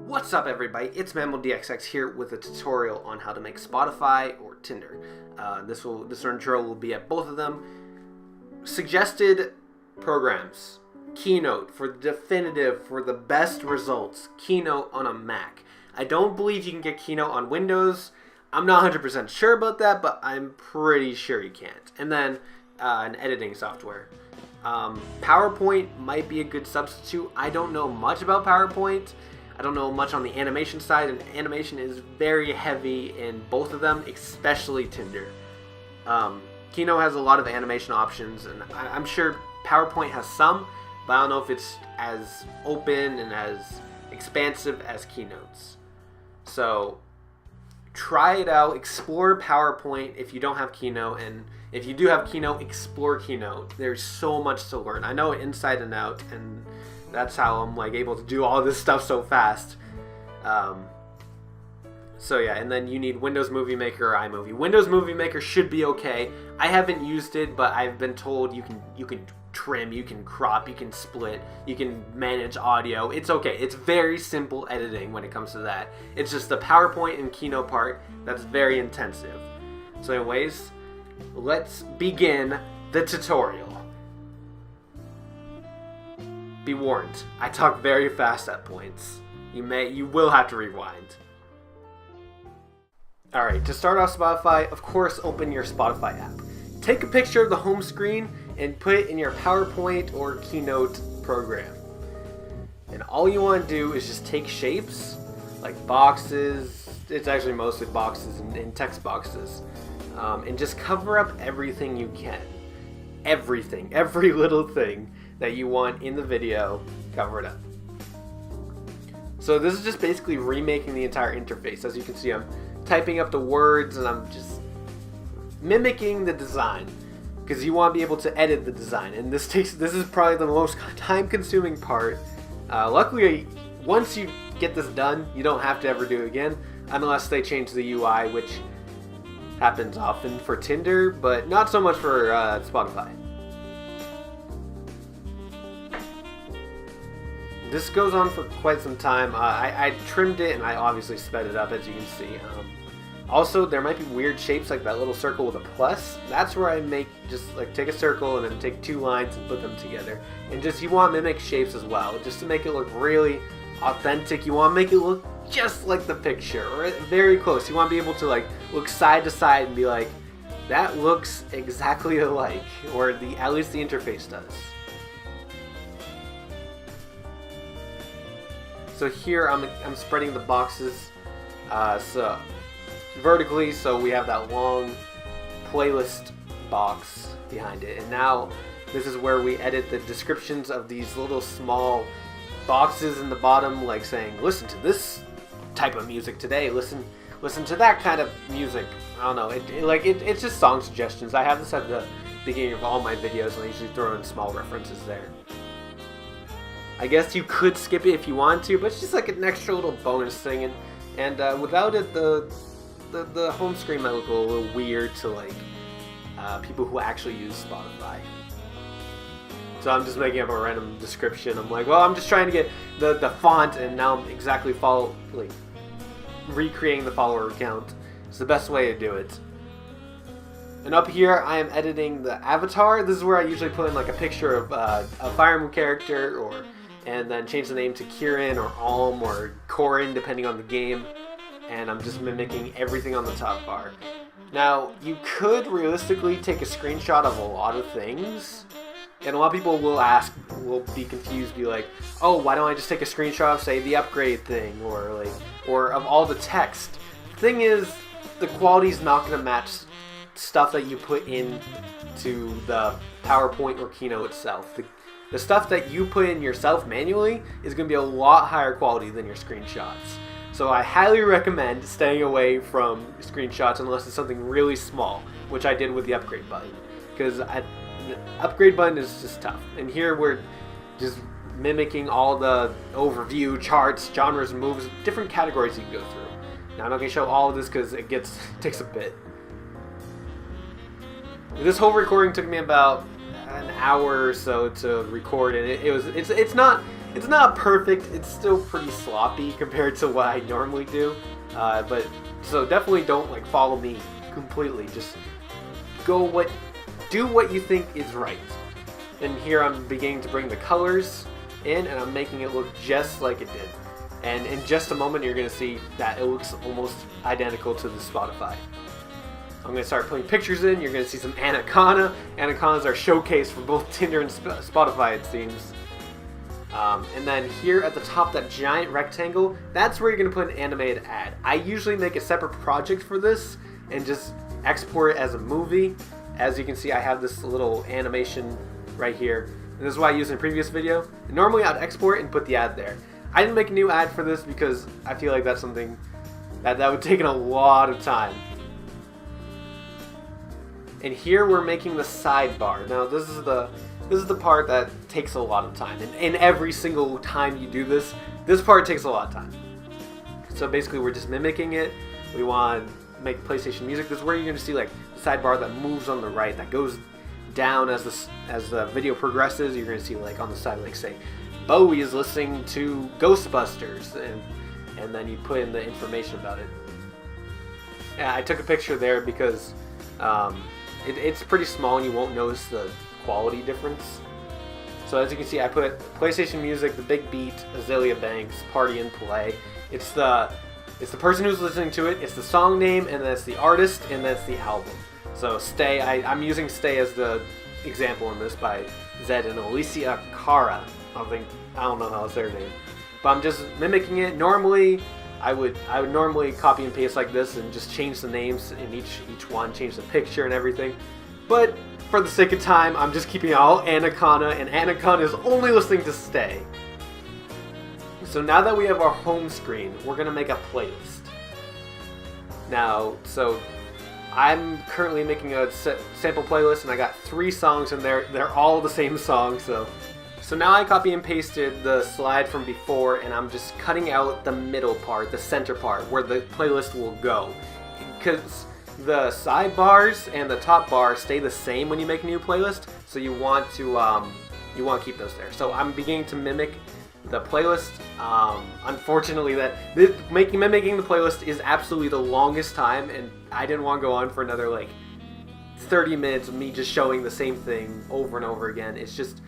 What's up, everybody? It's MammoDXX here with a tutorial on how to make Spotify or Tinder. This intro will be at both of them. Suggested programs: Keynote for the best results. Keynote on a Mac. I don't believe you can get Keynote on Windows. I'm not 100% sure about that, but I'm pretty sure you can't. And then an editing software. PowerPoint might be a good substitute. I don't know much about PowerPoint. I don't know much on the animation side, and animation is very heavy in both of them, especially Tinder. Keynote has a lot of animation options, and I'm sure PowerPoint has some, but I don't know if it's as open and as expansive as Keynote's. So try it out, explore PowerPoint if you don't have Keynote, and if you do have Keynote, explore Keynote. There's so much to learn. I know it inside and out, and that's how I'm able to do all this stuff so fast. So yeah, and then you need Windows Movie Maker or iMovie. Windows Movie Maker should be okay. I haven't used it, but I've been told you can trim, you can crop, you can split, you can manage audio. It's okay. It's very simple editing when it comes to that. It's just the PowerPoint and Keynote part that's very intensive. So anyways, let's begin the tutorial. Be warned, I talk very fast at points. You will have to rewind. Alright, to start off Spotify, of course open your Spotify app. Take a picture of the home screen and put it in your PowerPoint or Keynote program. And all you want to do is just take shapes, like boxes, it's actually mostly boxes and text boxes, and just cover up everything you can. Everything, every little thing that you want in the video, cover it up. So this is just basically remaking the entire interface. As you can see, I'm typing up the words and I'm just mimicking the design, because you want to be able to edit the design, and this is probably the most time-consuming part. Luckily, once you get this done, you don't have to ever do it again, unless they change the UI, which happens often for Tinder, but not so much for Spotify. This goes on for quite some time. I trimmed it and I obviously sped it up, as you can see. Also, there might be weird shapes like that little circle with a plus. That's where I take a circle and then take two lines and put them together. And you want to mimic shapes as well, just to make it look really authentic. You want to make it look just like the picture, or very close. You want to be able to look side to side and be like, that looks exactly alike, or at least the interface does. So here I'm spreading the boxes so vertically, so we have that long playlist box behind it. And now this is where we edit the descriptions of these little small boxes in the bottom, like saying, listen to this type of music today, listen to that kind of music. I don't know, it's just song suggestions. I have this at the beginning of all my videos, and I usually throw in small references there. I guess you could skip it if you want to, but it's just like an extra little bonus thing, and without it, the home screen might look a little weird to people who actually use Spotify. So I'm just making up a random description. I'm like, well, I'm just trying to get the font, and now I'm exactly recreating the follower count. It's the best way to do it. And up here, I am editing the avatar. This is where I usually put in a picture of a Fire Emblem character, and then change the name to Kieran or Alm or Corin, depending on the game. And I'm just mimicking everything on the top bar. Now, you could realistically take a screenshot of a lot of things, and a lot of people will be confused, be like, oh, why don't I just take a screenshot of, say, the upgrade thing, or of all the text? The thing is, the quality's not going to match stuff that you put into the PowerPoint or Keynote itself. The stuff that you put in yourself manually is going to be a lot higher quality than your screenshots. So I highly recommend staying away from screenshots unless it's something really small, which I did with the upgrade button, because the upgrade button is just tough. And here we're just mimicking all the overview, charts, genres, moves, different categories you can go through. Now I'm not going to show all of this because it takes a bit. This whole recording took me about an hour or so to record, and it's It's not perfect. It's still pretty sloppy compared to what I normally do. But so definitely don't like follow me completely. Just do what you think is right. And here I'm beginning to bring the colors in, and I'm making it look just like it did. And in just a moment, you're going to see that it looks almost identical to the Spotify. I'm going to start putting pictures in. You're going to see some Anaconda. Anacondas are showcased for both Tinder and Spotify, it seems. And then here at the top, that giant rectangle, that's where you're going to put an animated ad. I usually make a separate project for this and just export it as a movie. As you can see, I have this little animation right here. And this is what I used in a previous video. And normally I'd export and put the ad there. I didn't make a new ad for this because I feel like that's something that would take a lot of time. And here we're making the sidebar. Now this is the part that takes a lot of time. And every single time you do this part takes a lot of time. So basically we're just mimicking it. We want to make PlayStation music. This is where you're going to see like the sidebar that moves on the right, that goes down as the video progresses. You're going to see like on the side, like say Bowie is listening to Ghostbusters, and then you put in the information about it. Yeah, I took a picture there because it's pretty small and you won't notice the quality difference. So as you can see, I put PlayStation music, the big beat, Azalea Banks, Party and Play. It's the person who's listening to it, it's the song name, and that's the artist, and that's the album. So Stay, I'm using Stay as the example in this by Zed and Alicia Cara. I don't know how to say her name, but I'm just mimicking it. Normally, I would normally copy and paste like this and just change the names in each one, change the picture and everything. But for the sake of time, I'm just keeping all Anaconda, and Anaconda is only listening to Stay. So now that we have our home screen, we're gonna make a playlist. Now, so I'm currently making a sample playlist, and I got 3 songs in there. They're all the same song, So now I copy and pasted the slide from before, and I'm just cutting out the middle part, the center part, where the playlist will go. Because the sidebars and the top bar stay the same when you make a new playlist, so you want to keep those there. So I'm beginning to mimic the playlist. Unfortunately, mimicking the playlist is absolutely the longest time, and I didn't want to go on for another like 30 minutes of me just showing the same thing over and over again. It's just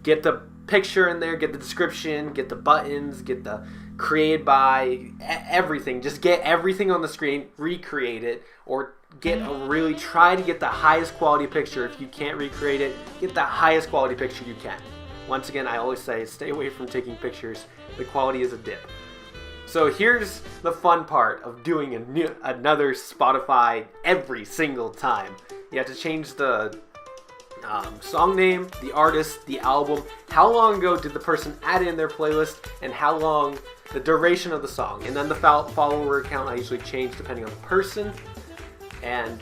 get the picture in there, get the description, get the buttons, get the created by, everything. Just get everything on the screen, recreate it, or try to get the highest quality picture. If you can't recreate it, get the highest quality picture you can. Once again, I always say stay away from taking pictures. The quality is a dip. So here's the fun part of doing another Spotify every single time. You have to change the song name, the artist, the album, how long ago did the person add in their playlist, and how long, the duration of the song. And then the follower count I usually change depending on the person. And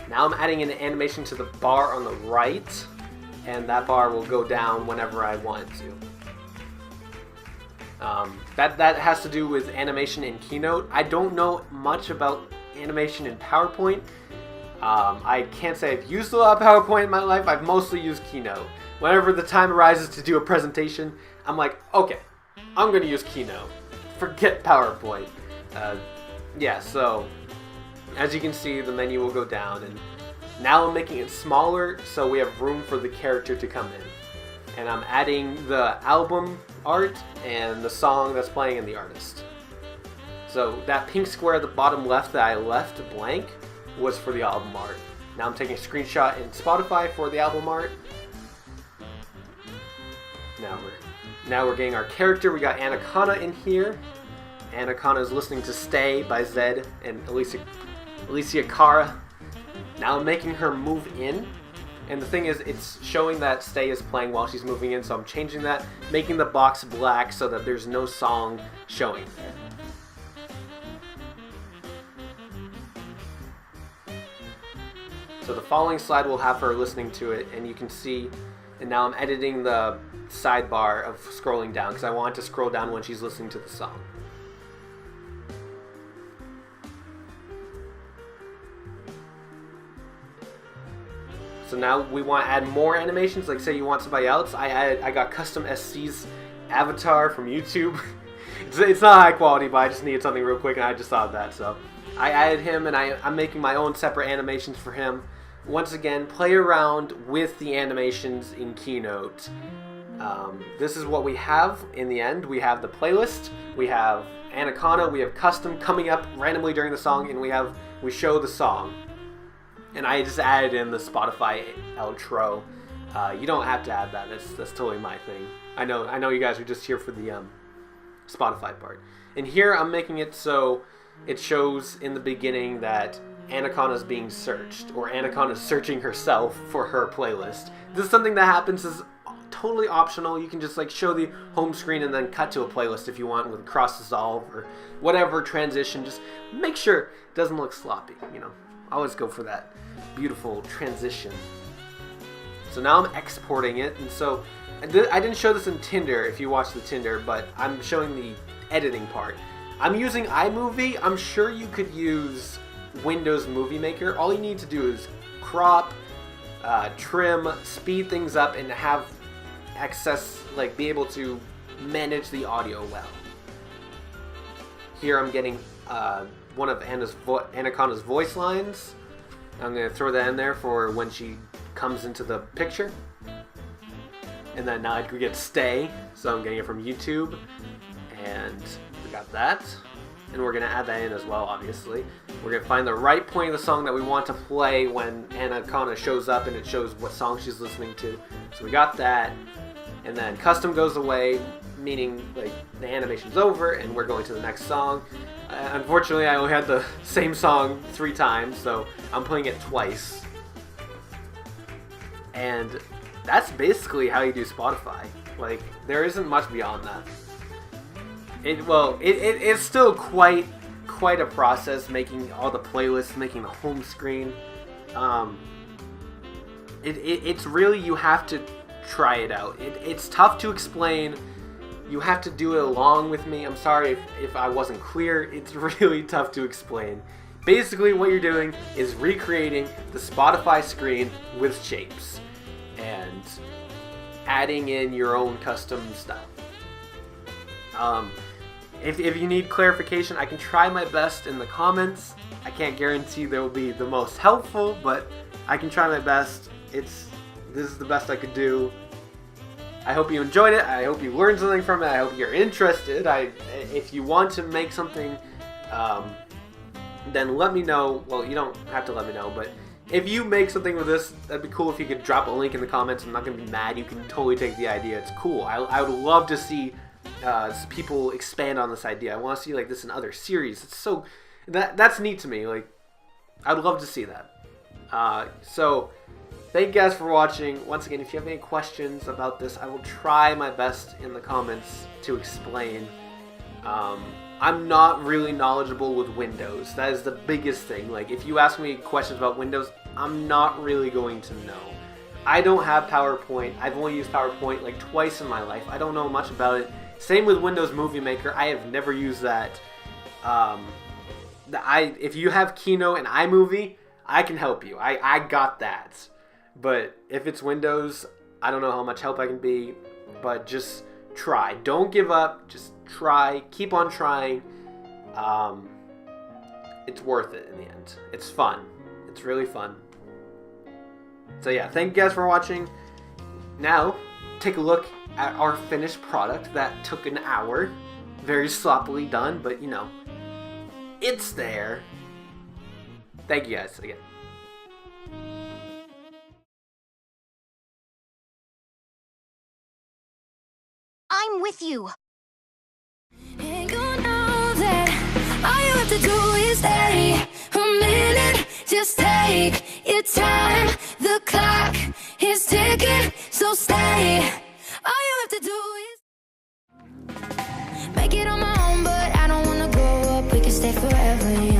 now I'm adding an animation to the bar on the right, and that bar will go down whenever I want it to. That has to do with animation in Keynote. I don't know much about animation in PowerPoint. I can't say I've used a lot of PowerPoint in my life. I've mostly used Keynote. Whenever the time arises to do a presentation, I'm like, okay, I'm going to use Keynote. Forget PowerPoint. So as you can see, the menu will go down, and now I'm making it smaller so we have room for the character to come in. And I'm adding the album art and the song that's playing and the artist. So that pink square at the bottom left that I left blank was for the album art. Now I'm taking a screenshot in Spotify for the album art. Now we're getting our character. We got Anaconda in here. Anaconda is listening to Stay by Zed and Alicia Cara. Now I'm making her move in. And the thing is, it's showing that Stay is playing while she's moving in, so I'm changing that, making the box black so that there's no song showing there. So the following slide will have her listening to it, and you can see, and now I'm editing the sidebar of scrolling down because I want to scroll down when she's listening to the song. So now we want to add more animations, like say you want somebody else. I got custom SCs avatar from YouTube. It's not high quality, but I just needed something real quick, and I just thought of that. So I added him, and I'm making my own separate animations for him. Once again, play around with the animations in Keynote. This is what we have in the end. We have the playlist, we have Anaconda, we have custom coming up randomly during the song, and we show the song. And I just added in the Spotify outro. You don't have to add that. That's totally my thing. I know you guys are just here for the Spotify part. And here I'm making it so it shows in the beginning that Anaconda's being searched, or Anaconda's searching herself for her playlist. This is something that happens is totally optional. You can just like show the home screen and then cut to a playlist if you want with cross dissolve or whatever transition. Just make sure it doesn't look sloppy, you know. I always go for that beautiful transition. So now I'm exporting it, and so I didn't show this in Tinder if you watch the Tinder, but I'm showing the editing part. I'm using iMovie. I'm sure you could use Windows Movie Maker. All you need to do is crop, trim, speed things up, and have access, like be able to manage the audio well. Here I'm getting one of Anaconda's voice lines. I'm going to throw that in there for when she comes into the picture. And then now I could get stay, so I'm getting it from YouTube. And we got that. And we're going to add that in as well, obviously. We're going to find the right point of the song that we want to play when Anaconda shows up and it shows what song she's listening to. So we got that. And then custom goes away, meaning like the animation's over and we're going to the next song. Unfortunately, I only had the same song 3 times, so I'm playing it twice. And that's basically how you do Spotify. Like, there isn't much beyond that. It's still quite a process making all the playlists, making the home screen. It's really, you have to try it out. It's tough to explain. You have to do it along with me. I'm sorry if I wasn't clear. It's really tough to explain. Basically, what you're doing is recreating the Spotify screen with shapes and adding in your own custom stuff. If you need clarification, I can try my best in the comments. I can't guarantee they will be the most helpful, but I can try my best. This is the best I could do. I hope you enjoyed it. I hope you learned something from it. I hope you're interested. If you want to make something, then let me know. Well, you don't have to let me know, but if you make something with this, that'd be cool if you could drop a link in the comments. I'm not going to be mad. You can totally take the idea. It's cool. I would love to see people expand on this idea. I want to see like this in other series. It's so that's neat to me. Like, I would love to see that. So thank you guys for watching. Once again, if you have any questions about this, I will try my best in the comments to explain. I'm not really knowledgeable with Windows. That is the biggest thing. Like, if you ask me questions about Windows, I'm not really going to know. I don't have PowerPoint. I've only used PowerPoint like twice in my life. I don't know much about it. Same with Windows Movie Maker. I have never used that. If you have Keynote and iMovie, I can help you. I got that. But if it's Windows, I don't know how much help I can be. But just try. Don't give up. Just try. Keep on trying. It's worth it in the end. It's fun. It's really fun. So yeah, thank you guys for watching. Now, take a look at our finished product that took an hour. Very sloppily done, but you know, it's there. Thank you guys again. I'm with you. And you know that all you have to do is stay a minute. Just take your time. The clock is ticking, so stay. All you have to do is make it on my own, but I don't wanna grow up. We can stay forever.